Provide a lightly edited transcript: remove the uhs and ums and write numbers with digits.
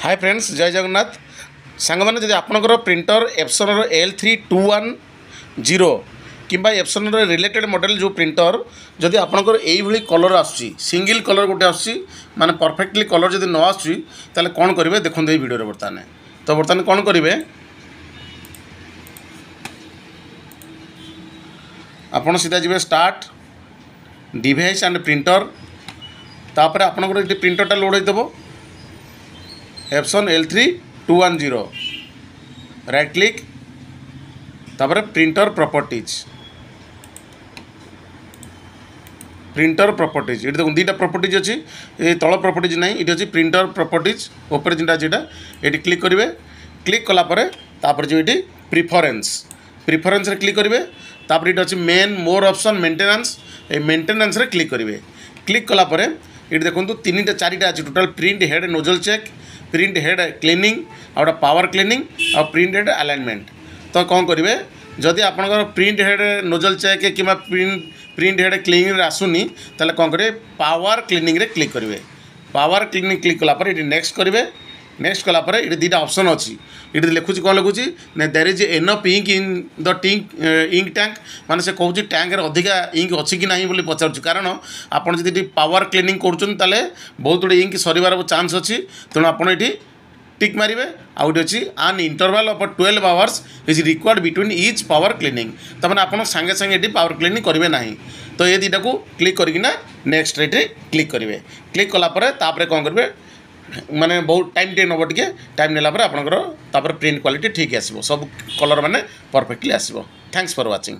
Hi friends जय जगन्नाथ सांग मैंने जब आपंकर प्रिंटर एप्सन L3210 कि एप्सन रिलेटेड मॉडल जो प्रिंटर जदि आपंकर यही कलर आसिंगल कलर गोटे आने परफेक्टली कलर जब न आसाले कौन करेंगे देखते ये वीडियो बर्तमान तो बर्तमान कौन करेंगे आपड़ सीधा जी स्टार्ट डिवाइस एंड प्रिंटर तापर आपंकर ये प्रिंटरटा लोड होदब एप्सन L3210 राइट क्लिक तापर प्रिंटर प्रॉपर्टीज ये देखो दुईटा प्रॉपर्टीज अच्छी ये तल प्रॉपर्टीज ना ये अच्छी प्रिंटर प्रॉपर्टीज ऊपर जिनटा जेटा ये क्लिक करेंगे क्लिक कलापर तापर जो ये प्रिफरेंस रे क्लिक करेंगे तापर ये अच्छी मेन मोर ऑप्शन मेंटेनेंस ये मेंटेनेंस रे क्लिक करेंगे क्लिक कलापर ये देखो तीन चारिटा अच्छी total print head nozzle check print head cleaning आउटा पावर क्लीनिंग आ प्रिंट हेड अलाइनमेंट तो कौन करेंगे जदि आपंकर प्रिंट हेड नोजल चेक कि प्रिंट हेड क्लीनिंग आसुनी ताले कौन करेंगे पावर क्लीनिंग रे क्लिक करेंगे पावर क्लीनिंग क्लिक कलापर ये नेक्स्ट करेंगे नेक्स्ट कलापर ये दुईटा ऑप्शन अच्छी ये लिखुच कौन लिखुची there is enough ink in the ink tank माने से कहूँ टैंक अधिका इंक अच्छी कि नहीं बोली पचार कारण आपड़ जी पावर क्लीनिंग करें बहुत गुड़े इंक सर चान्स अच्छी तेणु आपड़ ये टिक मारे आउट अच्छी आन interval of 12 hours is required between each power cleaning तो मैंने आप सांगे सांगे ये पावर क्लीनिंग करेंगे ना तो ये दुईटा को क्लिक करना नेक्स्ट ये क्लिक करेंगे क्लिक कलापर तापर कौन करेंगे माने बहुत टाइम टे नब टे टाइम नेला आपंकर प्रिंट क्वालिटी ठीक आसो सब कलर माने परफेक्टली आसो थैंक्स फॉर वाचिंग।